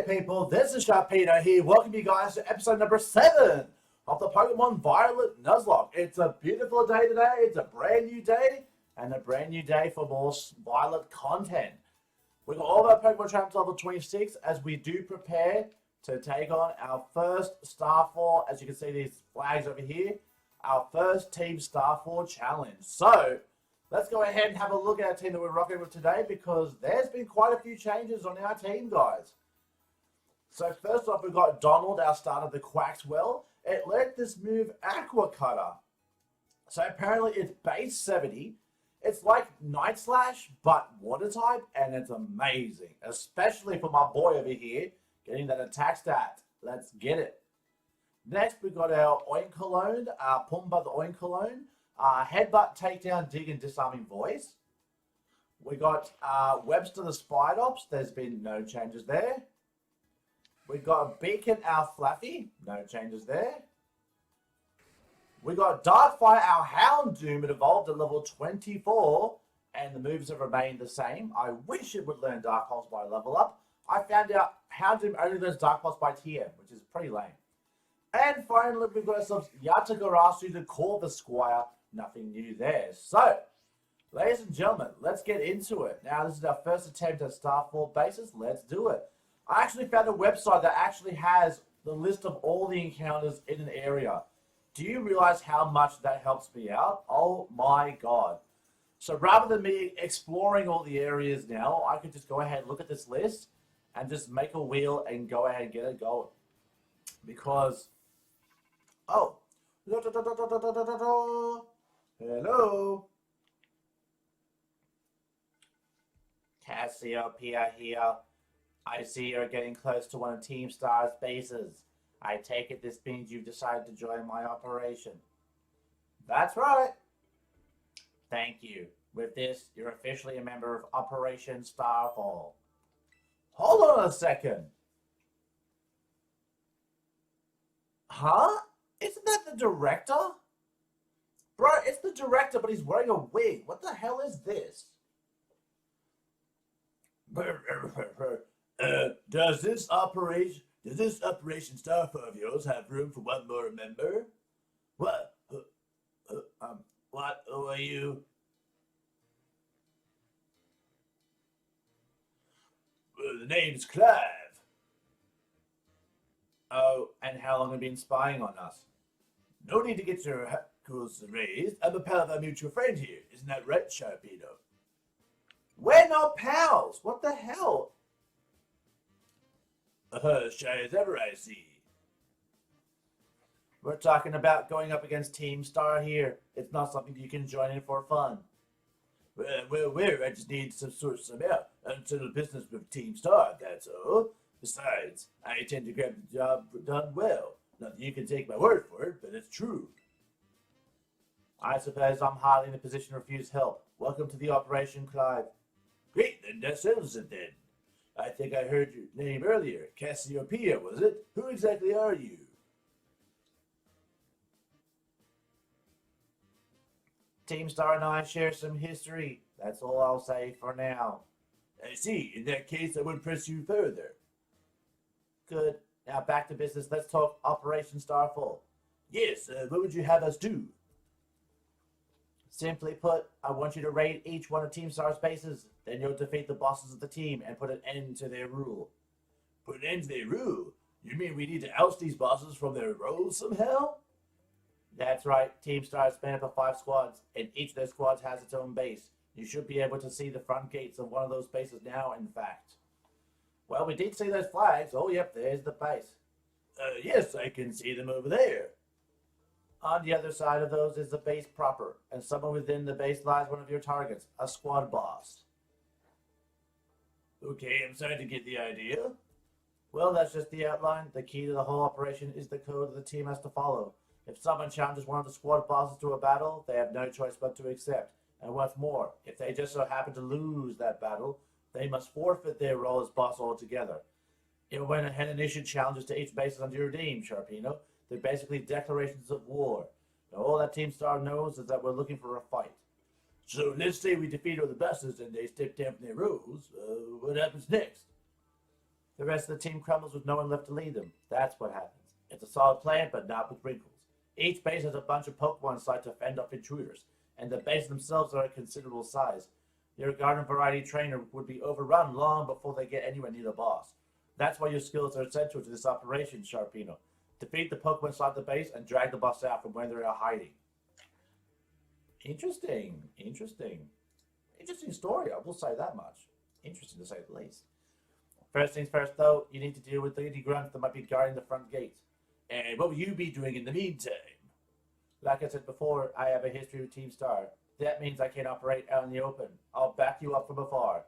people, this is Sharpino here. Welcome you guys to episode number 7 of the Pokémon Violet Nuzlocke. It's a beautiful day today, it's a brand new day, and a brand new day for more Violet content. We've got all of our Pokémon trainers level 26 as we do prepare to take on our first Starfall. As you can see these flags over here, our first Team Starfall challenge. So, let's go ahead and have a look at our team that we're rocking with today because there's been quite a few changes on our team, guys. So first off, we've got Donald, our starter, the Quaxwell. It let this move Aqua Cutter. So apparently it's base 70. It's like Night Slash, but water type, and it's amazing. Especially for my boy over here, getting that attack stat. Let's get it. Next, we've got our Oinkologne, Pumbaa the Oinkologne. Headbutt, Takedown, Dig, and Disarming Voice. We got Webster the Spidops. There's been no changes there. We got Beacon, our Flaffy. No changes there. We got Darkfire, our Houndoom. It evolved at level 24, and the moves have remained the same. I wish it would learn Dark Pulse by level up. I found out Houndoom only learns Dark Pulse by TM, which is pretty lame. And finally, we've got ourselves Yatagarasu, the Corvus Squire. Nothing new there. So, ladies and gentlemen, let's get into it. Now, this is our first attempt at Starfall basis. Let's do it. I actually found a website that actually has the list of all the encounters in an area. Do you realize how much that helps me out? Oh my god. So rather than me exploring all the areas now, I could just go ahead and look at this list and just make a wheel and go ahead and get it going. Because, oh. Hello. Cassiopeia here. I see you're getting close to one of Team Star's bases. I take it this means you've decided to join my operation. That's right. Thank you. With this, you're officially a member of Operation Starfall. Hold on a second. Huh? Isn't that the director? Bro, it's the director, but he's wearing a wig. What the hell is this? Does this Operation Starfall of yours have room for one more member? What? What? Who are you? The name's Clive. Oh, and how long have you been spying on us? No need to get your hackles raised. I'm a pal of our mutual friend here. Isn't that right, Sharpino? We're not pals. What the hell? Shy as ever, I see. We're talking about going up against Team Star here. It's not something you can join in for fun. Well, I just need some sort of some help. Unsettled business with Team Star, that's all. Besides, I intend to get the job done well. Not that you can take my word for it, but it's true. I suppose I'm hardly in a position to refuse help. Welcome to the operation, Clive. Great, then that settles it then. I think I heard your name earlier. Cassiopeia, was it? Who exactly are you? Team Star and I share some history. That's all I'll say for now. I see. In that case, I won't press you further. Good. Now back to business. Let's talk Operation Starfall. Yes, what would you have us do? Simply put, I want you to raid each one of Team Star's bases. Then you'll defeat the bosses of the team and put an end to their rule. Put an end to their rule? You mean we need to oust these bosses from their roles somehow? That's right. Team Star is split up of 5 squads, and each of those squads has its own base. You should be able to see the front gates of one of those bases now, in fact. Well, we did see those flags. Oh, yep, there's the base. Yes, I can see them over there. On the other side of those is the base proper, and somewhere within the base lies one of your targets, a squad boss. Okay, I'm starting to get the idea. Well, that's just the outline. The key to the whole operation is the code the team has to follow. If someone challenges one of the squad bosses to a battle, they have no choice but to accept. And what's more, if they just so happen to lose that battle, they must forfeit their role as boss altogether. It went ahead and issued challenges to each base under your team, Sharpino. They're basically declarations of war. Now, all that Team Star knows is that we're looking for a fight. So let's say we defeat all the bosses and they step down from their roles. What happens next? The rest of the team crumbles with no one left to lead them. That's what happens. It's a solid plan, but not with wrinkles. Each base has a bunch of Pokemon inside to fend off intruders, and the bases themselves are a considerable size. Your garden variety trainer would be overrun long before they get anywhere near the boss. That's why your skills are essential to this operation, Sharpino. Defeat the Pokemon inside the base and drag the boss out from where they are hiding. Interesting. Interesting story, I will say that much. Interesting to say the least. First things first, though, you need to deal with the grunts that might be guarding the front gate. And what will you be doing in the meantime? Like I said before, I have a history with Team Star. That means I can't operate out in the open. I'll back you up from afar.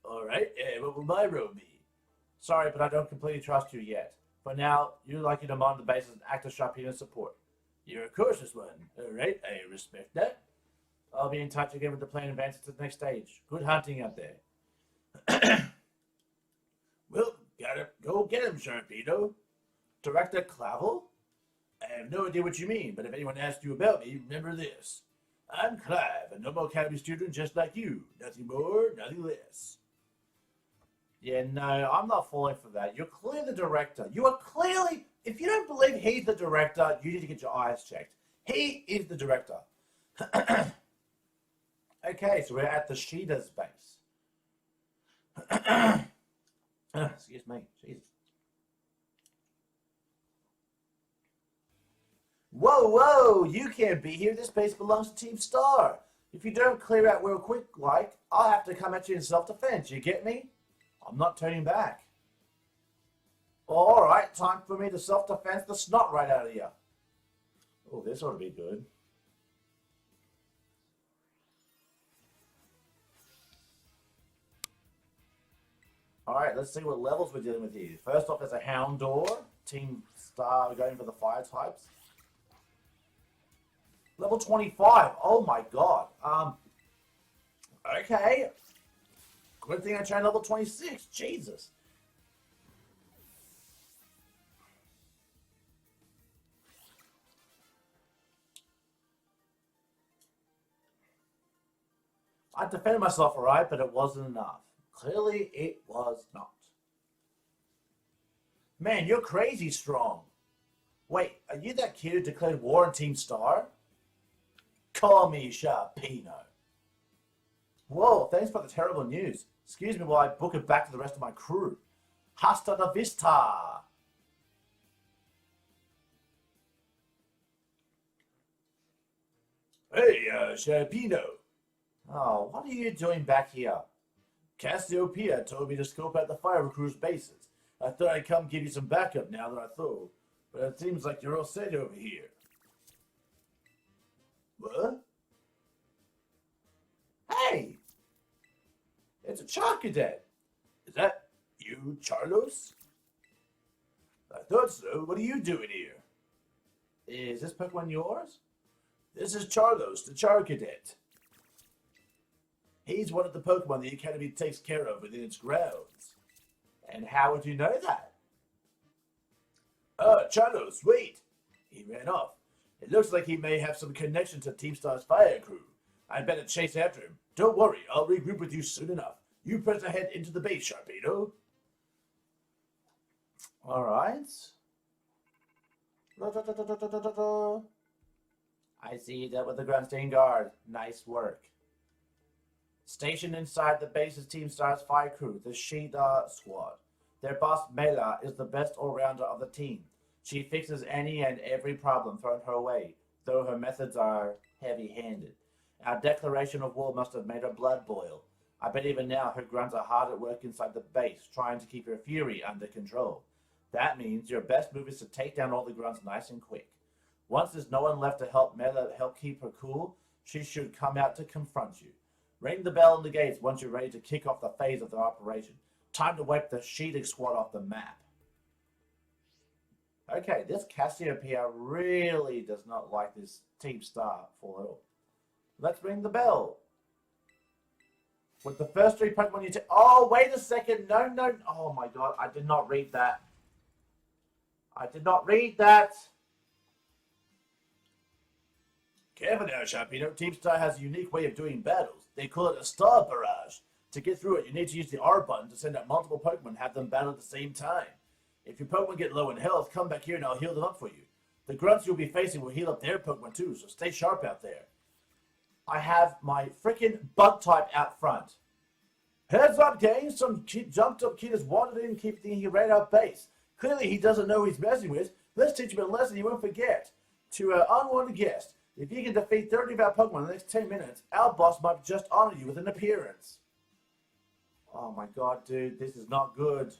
Alright, what will my role be? Sorry, but I don't completely trust you yet. For now, you'd like you to monitor the base and act as Sharpino support. You're a cautious one. Alright, I respect that. I'll be in touch again with the plan advances to the next stage. Good hunting out there. Well, gotta go get him, Sharpino. Director Clavel? I have no idea what you mean, but if anyone asks you about me, remember this. I'm Clive, a normal academy student just like you. Nothing more, nothing less. Yeah, no, I'm not falling for that. You're clearly the director. You are clearly... If you don't believe he's the director, you need to get your eyes checked. He is the director. Okay, so we're at the Sheeta's base. Excuse me. Jesus. Whoa, you can't be here. This base belongs to Team Star. If you don't clear out real quick, I'll have to come at you in self-defense. You get me? I'm not turning back. Alright, time for me to self-defense the snot right out of you. Oh, this ought to be good. Alright, let's see what levels we're dealing with here. First off, there's a Houndour. Team Star going for the fire types. Level 25. Oh my god. Okay. Good thing I trained level 26. Jesus. I defended myself alright, but it wasn't enough. Clearly, it was not. Man, you're crazy strong. Wait, are you that kid who declared war on Team Star? Call me Sharpino. Whoa, thanks for the terrible news. Excuse me while I book it back to the rest of my crew. Hasta la vista. Hey, Sharpino. Oh, what are you doing back here? Cassiopeia told me to scope out the fire crew's bases. I thought I'd come give you some backup now that I thought, but it seems like you're all set over here. What? Hey! It's a Charcadet. Is that you, Charlos? I thought so. What are you doing here? Is this Pokemon yours? This is Charlos, the Charcadet. He's one of the Pokemon the Academy takes care of within its grounds. And how would you know that? Charlos, wait! He ran off. It looks like he may have some connection to Team Star's fire crew. I'd better chase after him. Don't worry, I'll regroup with you soon enough. You press ahead into the base, Sharpino. Alright. I see you dealt with the Grunstein Guard. Nice work. Stationed inside the base's Team Star's fire crew, the SharpSquad. Their boss, Mela, is the best all-rounder of the team. She fixes any and every problem thrown her way, though her methods are heavy-handed. Our declaration of war must have made her blood boil. I bet even now her grunts are hard at work inside the base, trying to keep her fury under control. That means your best move is to take down all the grunts nice and quick. Once there's no one left to help Mela keep her cool, she should come out to confront you. Ring the bell on the gates once you're ready to kick off the phase of the operation. Time to wipe the SharpSquad off the map. Okay, this Cassiopeia really does not like this Team Star full at all. Let's ring the bell. With the first three Pokemon you take... Oh, wait a second. No. Oh my god, I did not read that. I did not read that. Careful now, Sharpino. Team Star has a unique way of doing battles. They call it a star barrage. To get through it, you need to use the R button to send out multiple Pokemon and have them battle at the same time. If your Pokemon get low in health, come back here and I'll heal them up for you. The grunts you'll be facing will heal up their Pokemon too, so stay sharp out there. I have my freaking bug type out front. Heads up, gang, some jumped up kid has wandered in keeping he ran out base. Clearly he doesn't know who he's messing with. Let's teach him a lesson he won't forget. To an unwanted guest, if you can defeat 30 of our Pokemon in the next 10 minutes, our boss might just honor you with an appearance. Oh my god, dude, this is not good.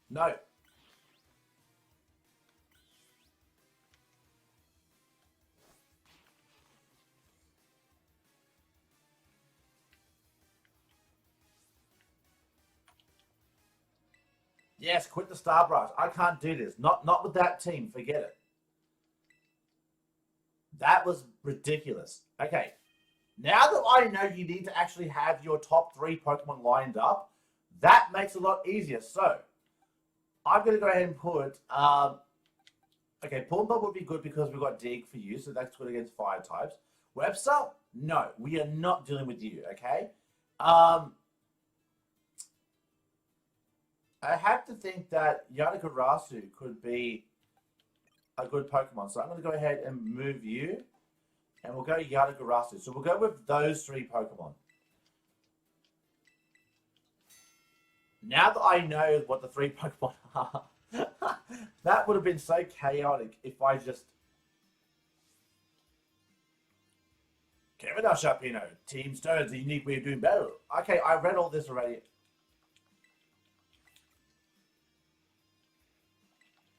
No. Yes, quit the Star Brush. I can't do this. Not with that team. Forget it. That was ridiculous. Okay. Now that I know you need to actually have your top 3 Pokemon lined up, that makes it a lot easier. So, I'm going to go ahead and put... okay, Pumba would be good because we've got Dig for you, so that's good against fire types. Webster? No, we are not dealing with you, okay? I have to think that Yanagarasu could be a good Pokemon. So I'm going to go ahead and move you. And we'll go Yanagarasu. So we'll go with those 3 Pokemon. Now that I know what the 3 Pokemon are, that would have been so chaotic if I just... Kevin Sharpino, Team Stone's a unique way of doing battle. Okay, I read all this already.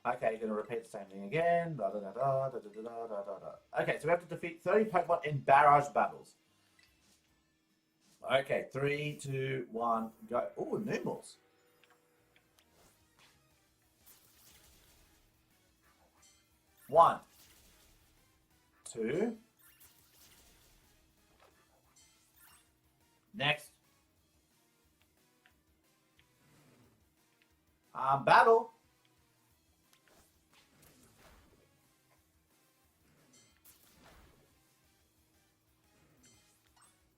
Okay, you're going to repeat the same thing again. Da, da, da, da, da, da, da, da, da. Okay, so we have to defeat 30 Pokemon in barrage battles. Okay, 3, 2, 1, go. Oh, Numels. One, 2. Next. Battle.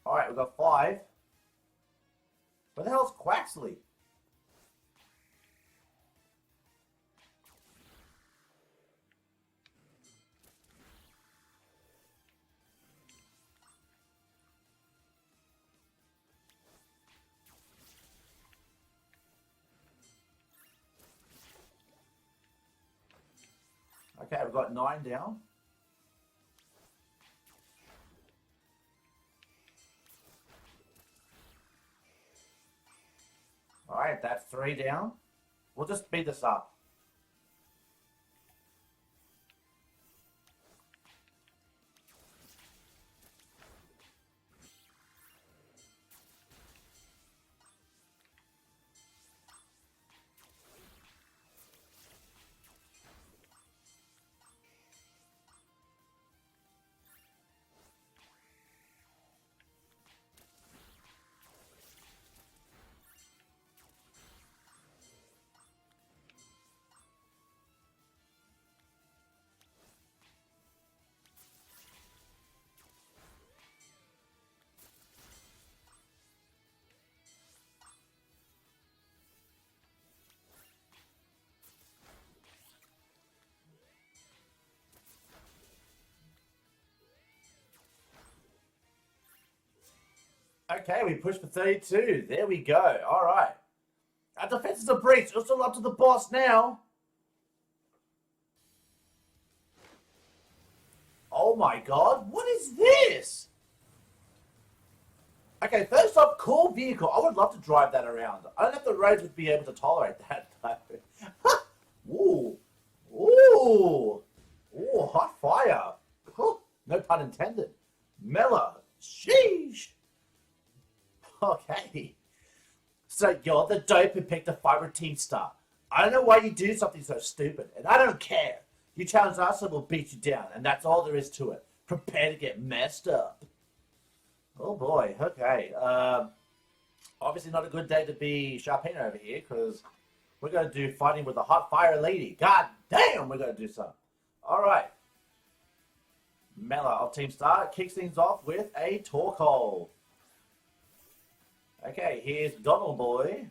Alright, we've got 5. Where the hell's Quaxley? Okay, we've got 9 down. Alright, that's 3 down. We'll just speed this up. Okay, we pushed for 32. There we go. All right. Our defense is a breach. It's all up to the boss now. Oh my god. What is this? Okay, first off, cool vehicle. I would love to drive that around. I don't know if the roads would be able to tolerate that, though. Ooh. Ooh. Ooh, hot fire. No pun intended. Mela. Sheesh. Okay. So you're the dope who picked a fight team star. I don't know why you do something so stupid, and I don't care. You challenge us and we'll beat you down, and that's all there is to it. Prepare to get messed up. Oh boy, okay. Obviously not a good day to be Sharpino over here, because we're going to do fighting with the hot fire lady. God damn, we're going to do some. Alright. Mela of Team Star kicks things off with a Torkoal. Okay, here's Donald Boy.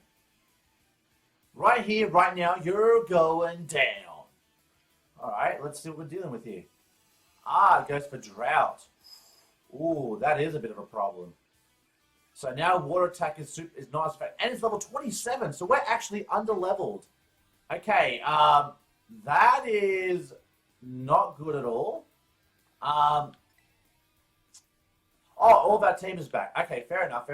Right here, right now, you're going down. Alright, let's see what we're dealing with here. Ah, it goes for Drought. Ooh, that is a bit of a problem. So now Water Attack is not as fast. And it's level 27, so we're actually underleveled. Okay, that is not good at all. Oh, all of our team is back. Okay, fair enough.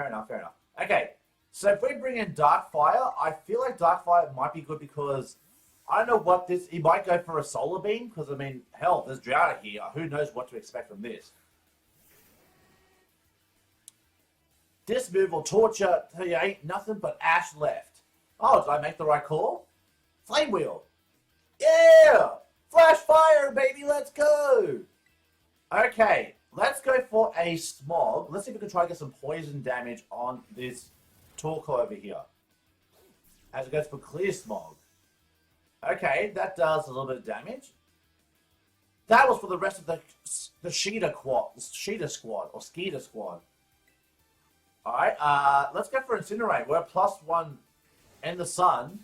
Okay, so if we bring in Darkfire, I feel like Darkfire might be good because I don't know what this... He might go for a Solar Beam, because, I mean, hell, there's Drought here. Who knows what to expect from this? This move will torture till you ain't nothing but ash left. Oh, did I make the right call? Flame Wheel. Yeah! Flash Fire, baby, let's go! Okay, let's go for a Smog. Let's see if we can try to get some poison damage on this Torkoal over here. As it goes for Clear Smog. Okay, that does a little bit of damage. That was for the rest of the Sheeta Squad, or Skeeter Squad. Alright, let's go for Incinerate. We're +1 in the sun.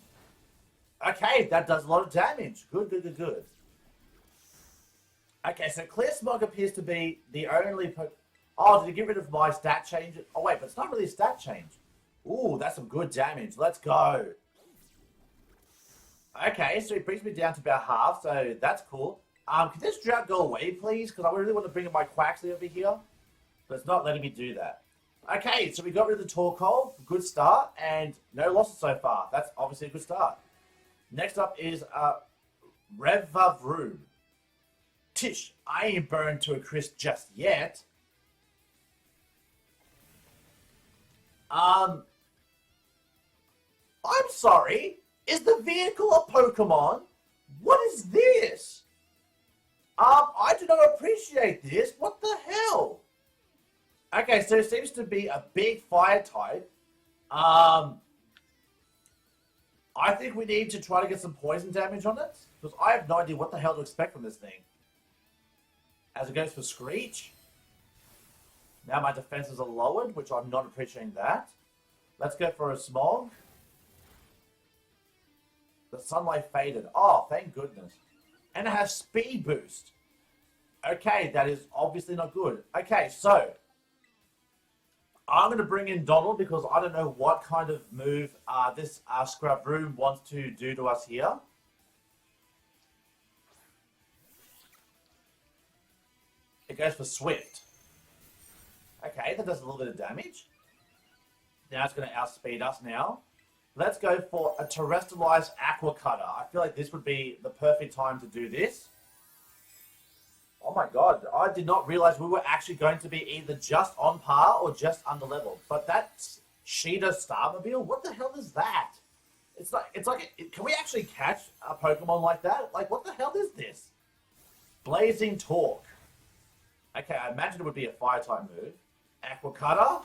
Okay, that does a lot of damage. Good. Okay, so Clear Smog appears to be the only... Oh, did you get rid of my stat change? Oh, wait, but it's not really a stat change. Ooh, that's some good damage. Let's go. Okay, so it brings me down to about half, so that's cool. Can this Drought go away, please? Because I really want to bring in my Quaxley over here. But it's not letting me do that. Okay, so we got rid of the Torkoal. Good start, and no losses so far. That's obviously a good start. Next up is revving. Tish, I ain't burned to a crisp just yet. I'm sorry. Is the vehicle a Pokemon? What is this? I do not appreciate this. What the hell? Okay, so it seems to be a big fire type. I think we need to try to get some poison damage on it, because I have no idea what the hell to expect from this thing. As it goes for Screech. Now my defenses are lowered, which I'm not appreciating that. Let's go for a Smog. The sunlight faded. Oh, thank goodness. And it has speed boost. Okay, that is obviously not good. Okay, so I'm going to bring in Donald because I don't know what kind of move this Scrub Room wants to do to us here. It goes for Swift. Okay, that does a little bit of damage. Now it's going to outspeed us now. Let's go for a Terrestrialized Aqua Cutter. I feel like this would be the perfect time to do this. Oh my god, I did not realize we were actually going to be either just on par or just under level. But that's Sheeta Starmobile? What the hell is that? It's like, can we actually catch a Pokemon like that? Like, what the hell is this? Blazing Torque. Okay, I imagine it would be a fire type move. Aqua Cutter.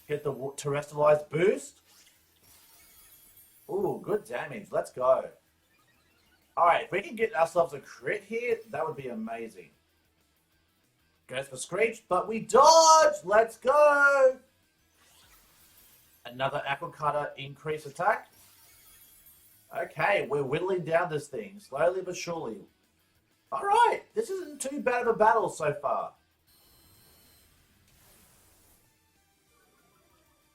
Get the Terrestrialized boost. Ooh, good damage. Let's go. Alright, if we can get ourselves a crit here, that would be amazing. Goes for Screech, but we dodge! Let's go! Another Aqua Cutter increase attack. Okay, we're whittling down this thing, slowly but surely. Alright, this isn't too bad of a battle so far.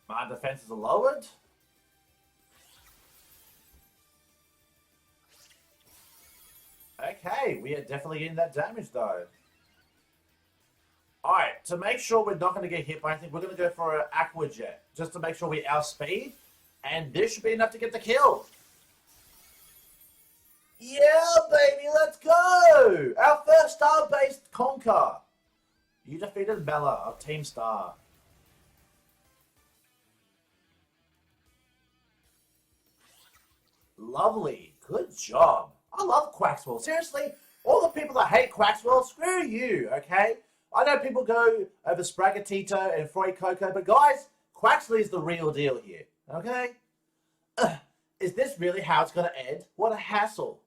My defenses are lowered. Okay, we are definitely getting that damage though. Alright, to make sure we're not going to get hit by anything, we're going to go for an Aqua Jet. Just to make sure we outspeed. And this should be enough to get the kill. Yeah, baby, let's go! Our first star-based conquer. You defeated Mela of Team Star. Lovely. Good job. I love Quaxwell. Seriously, all the people that hate Quaxwell, screw you, okay? I know people go over Spragatito and Freud Coco, but guys, Quaxley is the real deal here, okay? Is this really how it's going to end? What a hassle.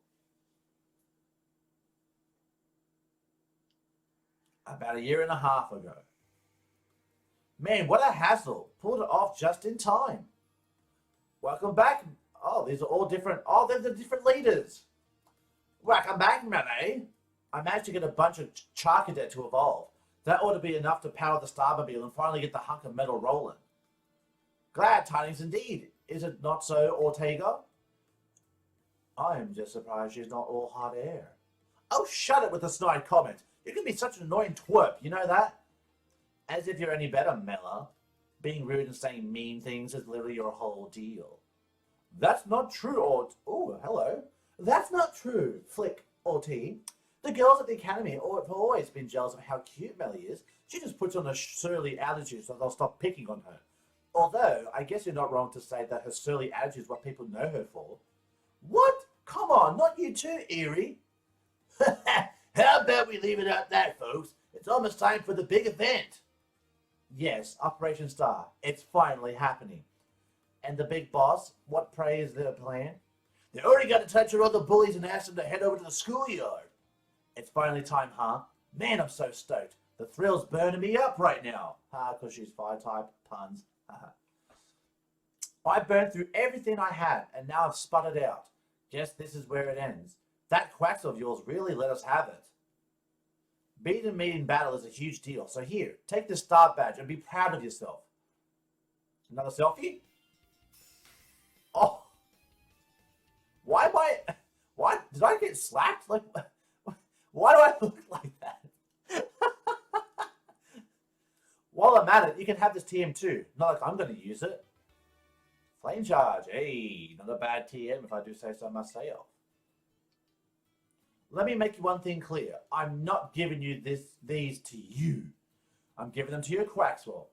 About 1.5 years ago. Man, what a hassle. Pulled it off just in time. Welcome back. Oh, these are all different. Oh, they're the different leaders. Welcome back, Mela. I managed to get a bunch of Charcadet to evolve. That ought to be enough to power the Starmobile and finally get the hunk of metal rolling. Glad tidings indeed. Is it not so, Ortega? I am just surprised she's not all hot air. Oh, shut it with the snide comment. You can be such an annoying twerp, you know that? As if you're any better, Mela. Being rude and saying mean things is literally your whole deal. That's not true, Oh, hello. That's not true, Flick, Orty. The girls at the academy have always been jealous of how cute Mela is. She just puts on a surly attitude so they'll stop picking on her. Although, I guess you're not wrong to say that her surly attitude is what people know her for. What? Come on, not you too, Eerie. How about we leave it at that, folks? It's almost time for the big event. Yes, Operation Star. It's finally happening. And the big boss, what pray is their plan? They already got in touch with all the bullies and asked them to head over to the schoolyard. It's finally time, huh? Man, I'm so stoked. The thrill's burning me up right now. Because she's fire-type. Puns. I burned through everything I had, and now I've sputtered out. Guess this is where it ends. That quacks of yours really let us have it. Beating me in battle is a huge deal, so here, take this star badge and be proud of yourself. Another selfie? Oh. Why am I... Why? Did I get slapped? Like, why do I look like that? While I'm at it, you can have this TM too. Not like I'm going to use it. Flame charge. Hey, not a bad TM if I do say so myself. Let me make one thing clear. I'm not giving you these to you. I'm giving them to your Quaxwell.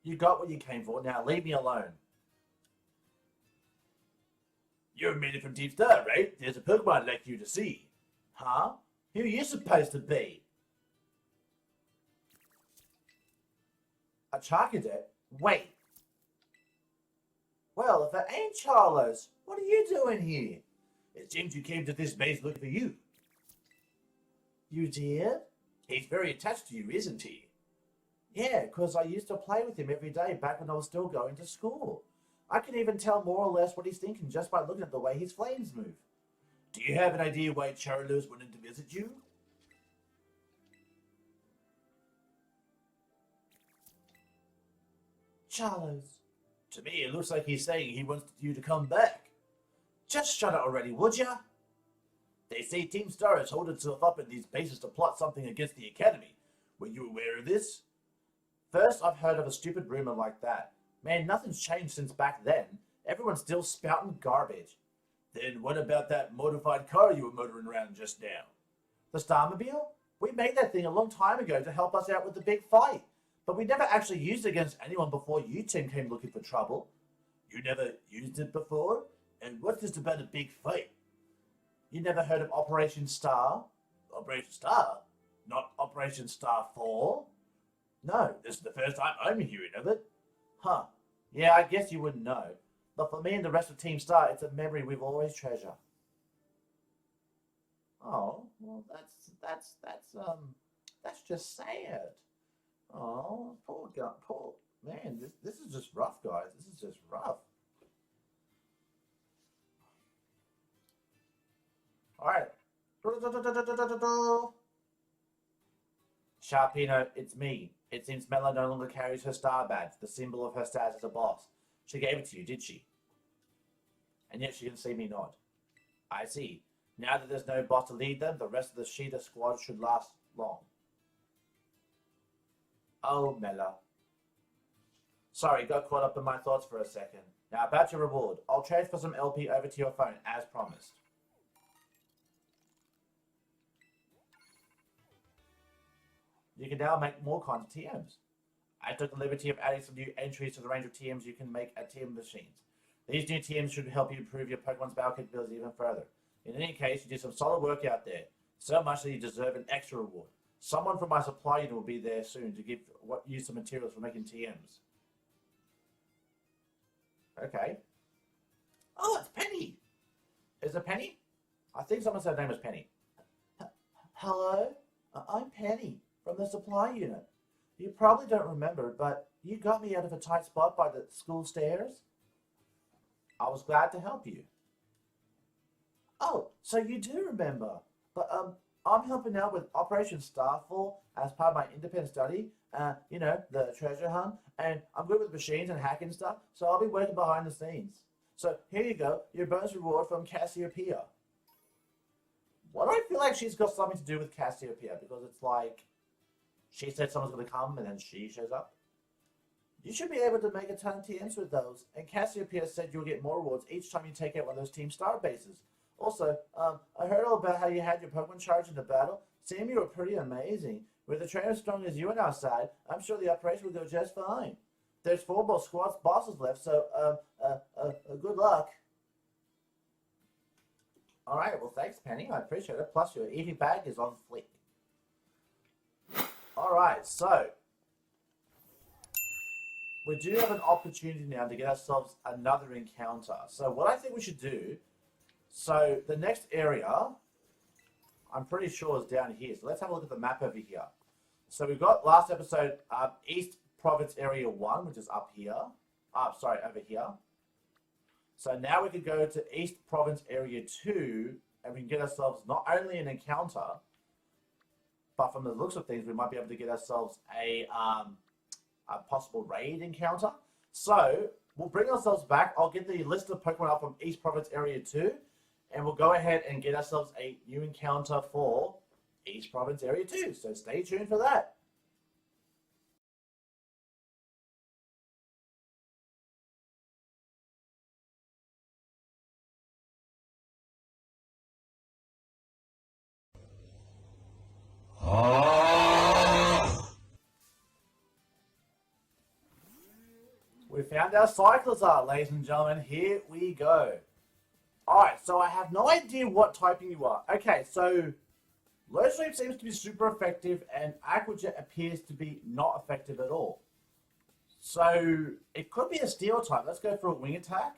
You got what you came for. Now leave me alone. You're a minute from Deep Star, right? There's a Pokemon I'd like you to see. Huh? Who are you supposed to be? A Charcadet? Wait. Well, if it ain't Charlos, what are you doing here? It seems you came to this base looking for you. You did? He's very attached to you, isn't he? Yeah, because I used to play with him every day back when I was still going to school. I can even tell more or less what he's thinking just by looking at the way his flames move. Do you have an idea why Charlos wanted to visit you? Charlos. To me, it looks like he's saying he wants you to come back. Just shut it already, would ya? They say Team Star has holed itself up in these bases to plot something against the Academy. Were you aware of this? First, I've heard of a stupid rumor like that. Man, nothing's changed since back then. Everyone's still spouting garbage. Then what about that modified car you were motoring around just now? The Starmobile? We made that thing a long time ago to help us out with the big fight. But we never actually used it against anyone before you team came looking for trouble. You never used it before? And what's this about a big fight? You never heard of Operation Star? Operation Star? Not Operation Starfall? No, this is the first time I'm hearing of it. Huh. Yeah, I guess you wouldn't know. But for me and the rest of Team Star, it's a memory we've always treasured. Oh, well, that's just sad. Oh, poor guy, poor man. This is just rough, guys. This is just rough. All right. Sharpino, it's me. It seems Mela no longer carries her star badge, the symbol of her status as a boss. She gave it to you, did she? And yet she can see me nod. I see. Now that there's no boss to lead them, the rest of the Sheeta squad should last long. Oh, Mela. Sorry, got caught up in my thoughts for a second. Now, about your reward. I'll transfer some LP over to your phone, as promised. You can now make more kinds of TMs. I took the liberty of adding some new entries to the range of TMs you can make at TM machines. These new TMs should help you improve your Pokemon's battle capabilities even further. In any case, you did some solid work out there. So much that you deserve an extra reward. Someone from my supply unit will be there soon to use some materials for making TMs. Okay. Oh, it's Penny. Is it Penny? I think someone said her name was Penny. Hello? I'm Penny from the supply unit. You probably don't remember, but you got me out of a tight spot by the school stairs. I was glad to help you. Oh, so you do remember. But I'm helping out with Operation Starfall as part of my independent study. You know, the treasure hunt. And I'm good with machines and hacking stuff, so I'll be working behind the scenes. So here you go, your bonus reward from Cassiopeia. Why do I feel like she's got something to do with Cassiopeia? Because it's like, she said someone's going to come and then she shows up. You should be able to make a ton of TMs with those. And Cassiopeia said you'll get more rewards each time you take out one of those team star bases. Also, I heard all about how you had your Pokemon charge in the battle. Seemed you were pretty amazing. With a trainer as strong as you on our side, I'm sure the operation will go just fine. There's 4 more squad bosses left, so good luck. All right, well, thanks, Penny. I appreciate it. Plus, your eating bag is on fleek. All right, so we do have an opportunity now to get ourselves another encounter. So what I think we should do, so the next area, I'm pretty sure is down here. So let's have a look at the map over here. So we've got last episode, East Province Area 1, which is up here. Over here. So now we can go to East Province Area 2, and we can get ourselves not only an encounter, but from the looks of things, we might be able to get ourselves a possible raid encounter. So we'll bring ourselves back. I'll get the list of Pokemon up from East Province Area 2, and we'll go ahead and get ourselves a new encounter for East Province Area 2. So stay tuned for that. We found our Cyclizar, ladies and gentlemen. Here we go. Alright, so I have no idea what typing you are. Okay, so Low Sweep seems to be super effective, and Aqua Jet appears to be not effective at all. So it could be a Steel type. Let's go for a Wing Attack.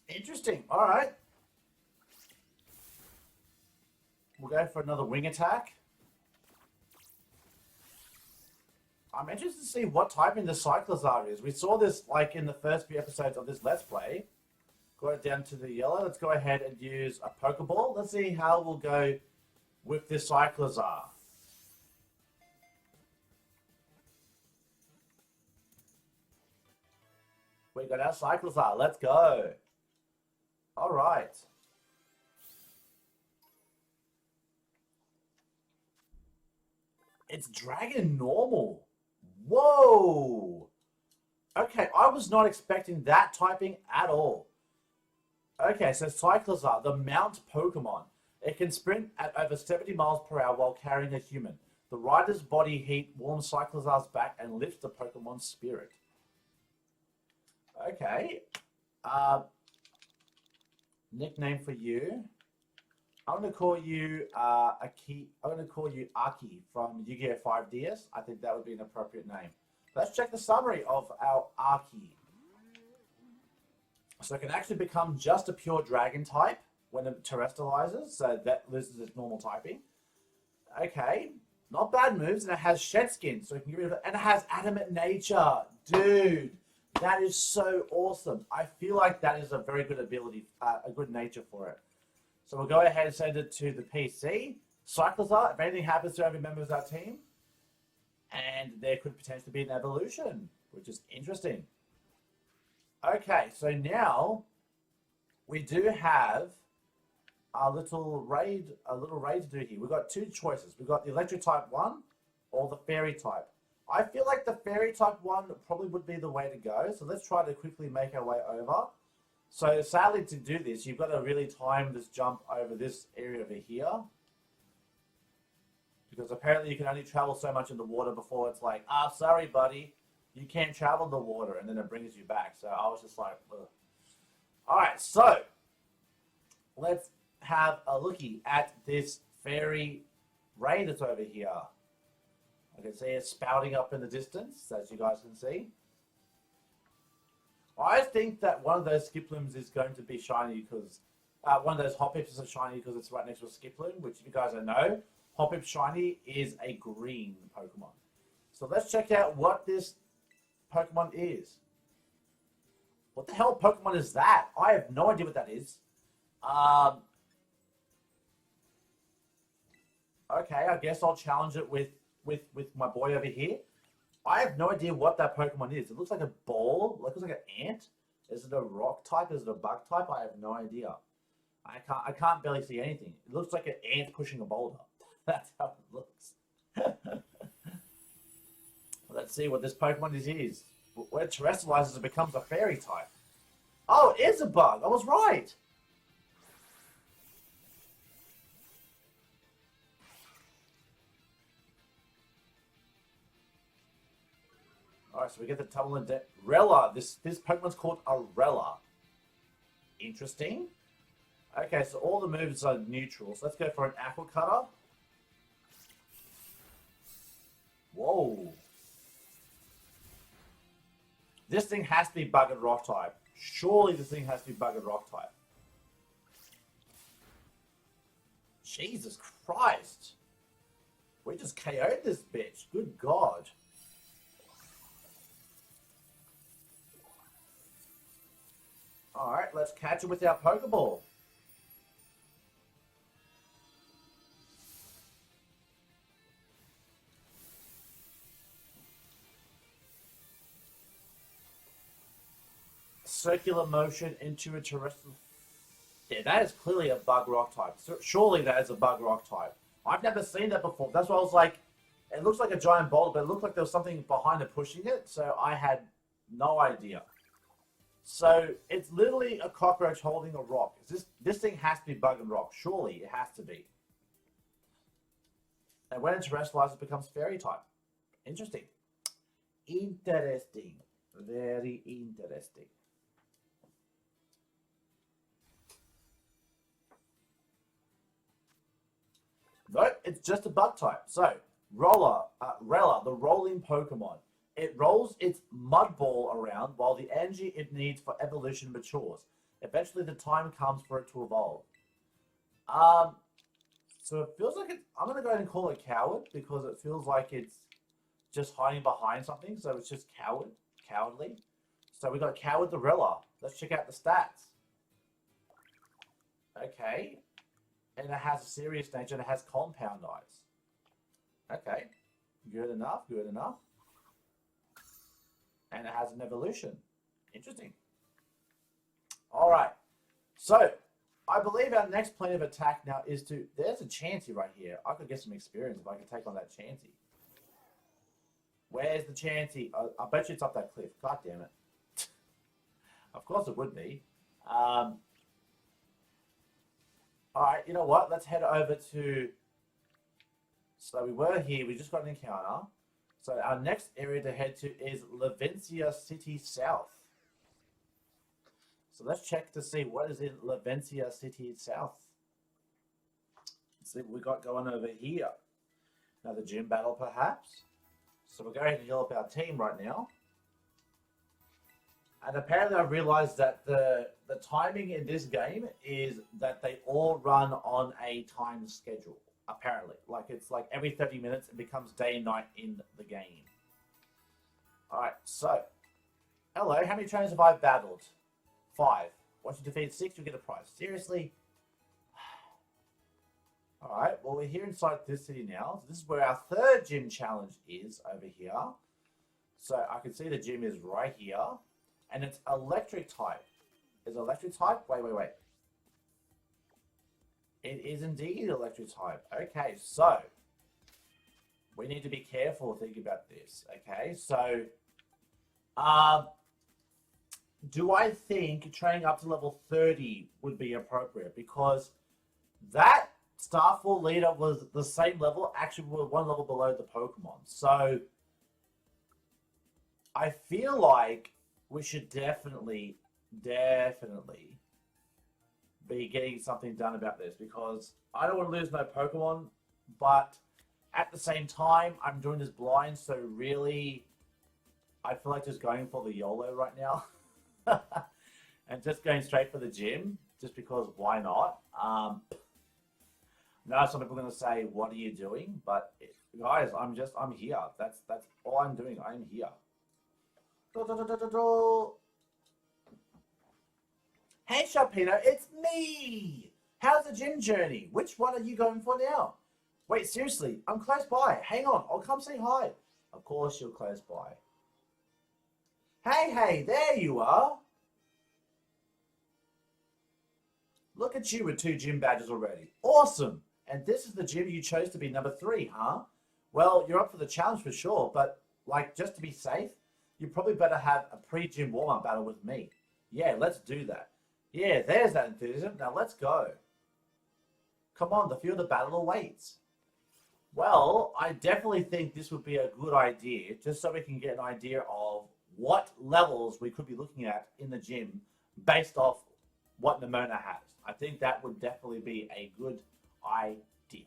Interesting. Alright. We'll go for another Wing Attack. I'm interested to see what typing the Cyclizar is. We saw this like in the first few episodes of this Let's Play. Got it down to the yellow. Let's go ahead and use a Pokeball. Let's see how we'll go with this Cyclizar. We got our Cyclizar. Let's go. All right. It's Dragon Normal. Whoa! Okay, I was not expecting that typing at all. Okay, so Cyclizar, the Mount Pokemon. It can sprint at over 70 miles per hour while carrying a human. The rider's body heat warms Cyclizar's back and lifts the Pokemon's spirit. Okay. Nickname for you. I'm going to call you Aki. I'm going to call you Aki from Yu-Gi-Oh! 5DS. I think that would be an appropriate name. Let's check the summary of our Aki. So it can actually become just a pure Dragon type when it terrestrializes. So that loses its normal typing. Okay, not bad moves, and it has Shed Skin, so you can get rid of it. And it has Adamant Nature, dude. That is so awesome. I feel like that is a very good ability, a good nature for it. So we'll go ahead and send it to the PC. Cyclizar, if anything happens to every member of our team, and there could potentially be an evolution, which is interesting. Okay, so now we do have a little raid to do here. We've got 2 choices. We've got the Electric type 1 or the Fairy type. I feel like the Fairy type 1 probably would be the way to go. So let's try to quickly make our way over. So sadly, to do this, you've got to really time this jump over this area over here. Because apparently you can only travel so much in the water before it's like, sorry, buddy, you can't travel the water, and then it brings you back. So I was just like, ugh. All right, so let's have a looky at this fairy raid that's over here. I can see it spouting up in the distance, as you guys can see. I think that one of those Skiplooms is going to be shiny because one of those Hoppips is shiny because it's right next to a Skiploom, which, if you guys don't know, Hoppip shiny is a green Pokemon. So let's check out what this Pokemon is. What the hell Pokemon is that? I have no idea what that is. Okay, I guess I'll challenge it with my boy over here. I have no idea what that Pokemon is. It looks like a ball. It looks like an ant. Is it a rock type? Is it a bug type? I have no idea. I can't barely see anything. It looks like an ant pushing a boulder. That's how it looks. Let's see what this Pokemon is. When it terrestrializes, it becomes a fairy type. Oh, it is a bug. I was right. Alright, so we get the Tumble and Rella. This Pokemon's called a Rella. Interesting. Okay, so all the moves are neutral. So let's go for an Aqua Cutter. Whoa. This thing has to be Bug and Rock type. Surely this thing has to be Bug and Rock type. Jesus Christ. We just KO'd this bitch. Good God. Alright, let's catch it with our Pokeball. Circular motion into a terrestrial. Yeah, that is clearly a Bug Rock type. So surely that is a Bug Rock type. I've never seen that before. That's why I was like, it looks like a giant boulder, but it looked like there was something behind it pushing it. So I had no idea. So it's literally a cockroach holding a rock. This thing has to be Bug and Rock. Surely it has to be. And when it terrestrializes, it becomes fairy type. Interesting. Interesting. Very interesting. Nope, it's just a bug type. So, Rella, the rolling Pokemon. It rolls its mud ball around while the energy it needs for evolution matures. Eventually, the time comes for it to evolve. So it feels like I'm going to go ahead and call it Coward because it feels like it's just hiding behind something. So it's just cowardly. So we got Coward the Rella. Let's check out the stats. Okay. And it has a serious nature and it has compound eyes. Okay. Good enough, good enough. And it has an evolution. Interesting. Alright. So, I believe our next plan of attack now is to... There's a Chansey right here. I could get some experience if I could take on that Chansey. Where's the Chansey? I bet you it's up that cliff. God damn it. Of course it would be. Alright, you know what? Let's head over to... So we were here. We just got an encounter. So our next area to head to is Levencia City South. So let's check to see what is in Levencia City South. Let's see what we got going over here. Another gym battle, perhaps. So we'll go ahead and heal up our team right now. And apparently I've realized that the timing in this game is that they all run on a time schedule, apparently. Like, it's like every 30 minutes it becomes day and night in the game. Alright, so. Hello, how many trainers have I battled? 5. Once you defeat 6, you get a prize. Seriously? Alright, well, we're here inside this city now. So this is where our third gym challenge is, over here. So I can see the gym is right here. And it's electric type. Is it electric type? Wait. It is indeed electric type. Okay, so we need to be careful thinking about this. Okay, so do I think training up to level 30 would be appropriate? Because that Starfall leader was the same level, actually we're one level below the Pokemon. So I feel like we should definitely be be getting something done about this because I don't want to lose no Pokemon, but at the same time, I'm doing this blind, so really, I feel like just going for the YOLO right now. And just going straight for the gym, just because why not? Now some people are going to say, what are you doing? But guys, I'm here. That's all I'm doing. I'm here. Hey Sharpino, it's me! How's the gym journey? Which one are you going for now? Wait, seriously, I'm close by. Hang on, I'll come say hi. Of course you're close by. Hey, there you are. Look at you with 2 gym badges already. Awesome! And this is the gym you chose to be number 3, huh? Well, you're up for the challenge for sure, but like just to be safe, you probably better have a pre-gym warm-up battle with me. Yeah, let's do that. Yeah, there's that enthusiasm. Now let's go. Come on, the field of battle awaits. Well, I definitely think this would be a good idea, just so we can get an idea of what levels we could be looking at in the gym based off what Nimona has. I think that would definitely be a good idea.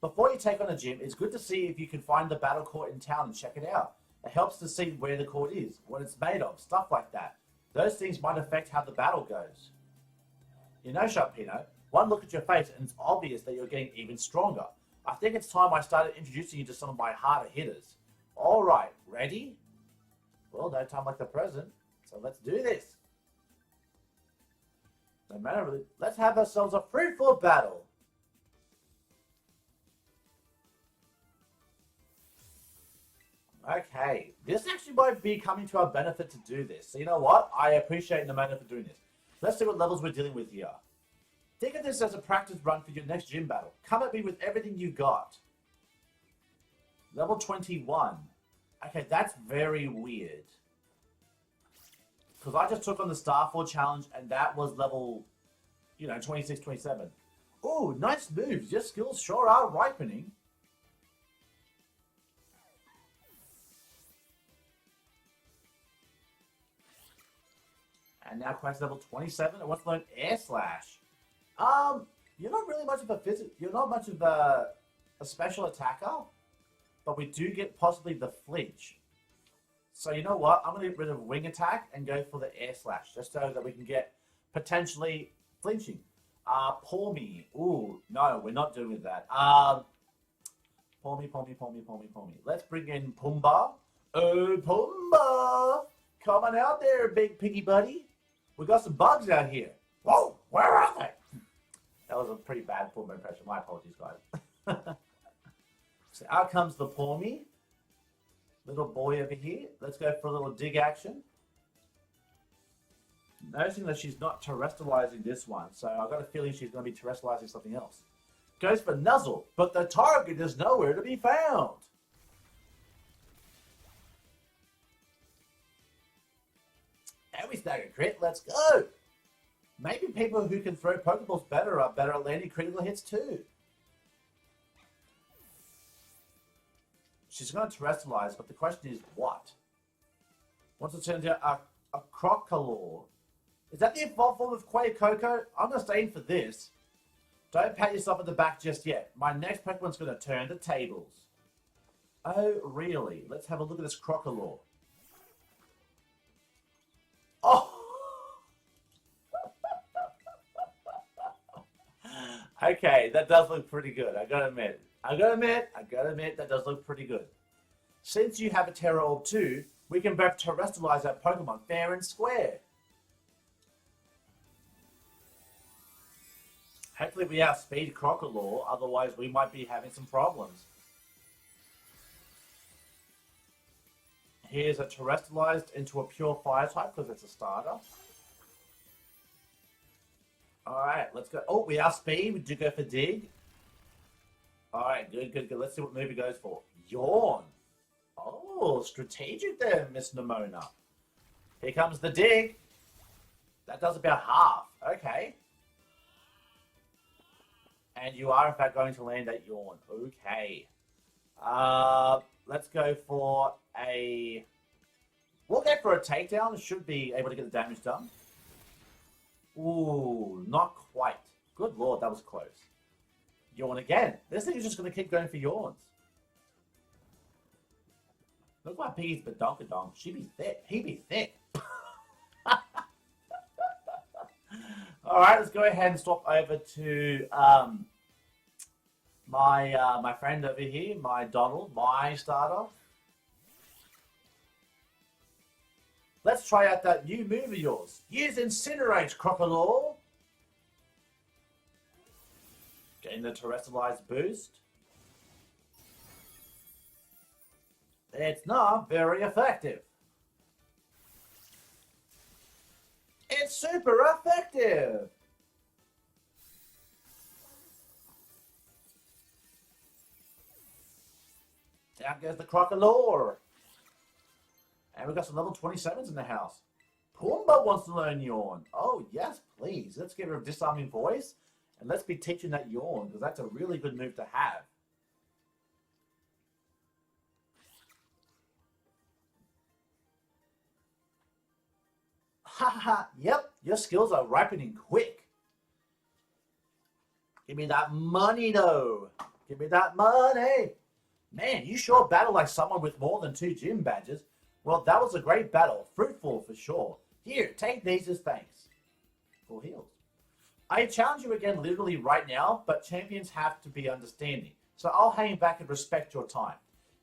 Before you take on a gym, it's good to see if you can find the battle court in town and check it out. It helps to see where the court is, what it's made of, stuff like that. Those things might affect how the battle goes. You know, Sharpino, one look at your face and it's obvious that you're getting even stronger. I think it's time I started introducing you to some of my harder hitters. Alright, ready? Well, no time like the present, so let's do this. No matter really, let's have ourselves a fruitful battle. Okay, this actually might be coming to our benefit to do this. So you know what? I appreciate Nimona for doing this. Let's see what levels we're dealing with here. Think of this as a practice run for your next gym battle. Come at me with everything you got. Level 21. Okay, that's very weird. Because I just took on the Starfall challenge and that was level, 26, 27. Ooh, nice moves. Your skills sure are ripening. And now quest level 27. I want to learn Air Slash. You're not really much of a you're not much of a special attacker, but we do get possibly the flinch. So you know what? I'm going to get rid of Wing Attack and go for the Air Slash, just so that we can get potentially flinching. Pour me. Ooh, no, we're not doing that. Pour me. Let's bring in Pumbaa. Oh, Pumbaa! Come on out there, big piggy buddy. We got some bugs out here. Whoa, where are they? That was a pretty bad Pumbaa impression. My apologies, guys. So out comes the Pour Me. Little boy over here. Let's go for a little dig action. Noticing that she's not terrestrializing this one, so I've got a feeling she's going to be terrestrializing something else. Goes for Nuzzle, but the target is nowhere to be found. And we snag a crit. Let's go. Maybe people who can throw Pokeballs better are better at landing critical hits too. She's going to terrestrialize, but the question is what? Once it turns out a Crocalor. Is that the evolved form of Quacoco? I'm going to stay in for this. Don't pat yourself on the back just yet. My next Pokemon's going to turn the tables. Oh, really? Let's have a look at this Crocalor. Oh! Okay, that does look pretty good. I gotta admit, that does look pretty good. Since you have a Tera Orb too, we can both terrestrialize that Pokemon fair and square. Hopefully we outspeed Crocalor, otherwise we might be having some problems. Here's a terrestrialized into a pure fire type because it's a starter. Alright, let's go. Oh, we outspeed. We do go for dig. Alright, good. Let's see what move he goes for. Yawn. Oh, strategic there, Miss Nimona. Here comes the dig. That does about half. Okay. And you are, in fact, going to land that yawn. Okay. Let's go for a We'll go for a takedown. Should be able to get the damage done. Ooh, not quite. Good lord, that was close. Yawn again. This thing is just going to keep going for yawns. Look like Piggy's badonkadonk. She be thick. He be thick. Alright, let's go ahead and swap over to my friend over here, my Donald, my starter. Let's try out that new move of yours. Use Incinerate, Crocodile. Getting the Terrestrialized boost. It's not very effective. It's super effective. Down goes the Crocodile. And we've got some level 27s in the house. Pumbaa wants to learn Yawn. Oh, yes, please. Let's get rid of Disarming Voice. And let's be teaching that Yawn, because that's a really good move to have. Haha, yep, your skills are ripening quick. Give me that money, though. Give me that money. Man, you sure battle like someone with more than 2 gym badges. Well, that was a great battle. Fruitful for sure. Here, take these as thanks. Full heals. I challenge you again literally right now, but champions have to be understanding. So I'll hang back and respect your time.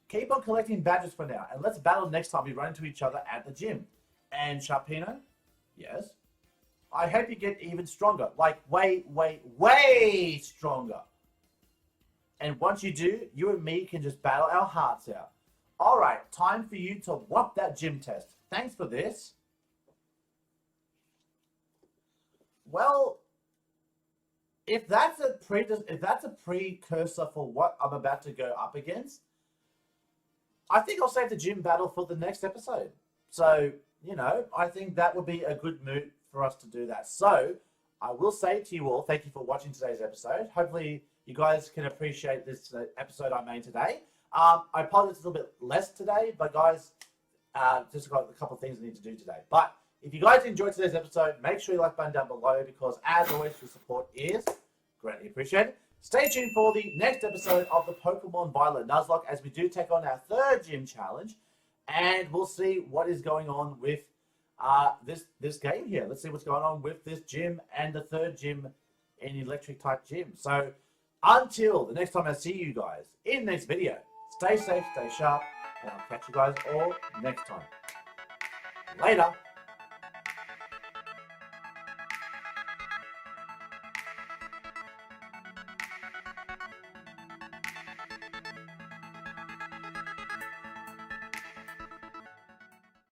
Keep on collecting badges for now, and let's battle next time we run into each other at the gym. And Sharpino? Yes? I hope you get even stronger. Like way, way, way stronger. And once you do, you and me can just battle our hearts out. Alright, time for you to whop that gym test. Thanks for this. Well, if that's a precursor for what I'm about to go up against, I think I'll save the gym battle for the next episode. So, you know, I think that would be a good move for us to do that. So, I will say to you all, thank you for watching today's episode. Hopefully, you guys can appreciate this episode I made today. I apologize a little bit less today, but guys, just got a couple of things I need to do today. But if you guys enjoyed today's episode, make sure you like the button down below because, as always, your support is greatly appreciated. Stay tuned for the next episode of the Pokemon Violet Nuzlocke as we do take on our 3rd gym challenge, and we'll see what is going on with this game here. Let's see what's going on with this gym and the 3rd gym in Electric type gym. So until the next time I see you guys in the next video, stay safe, stay sharp, and I'll catch you guys all next time. Later.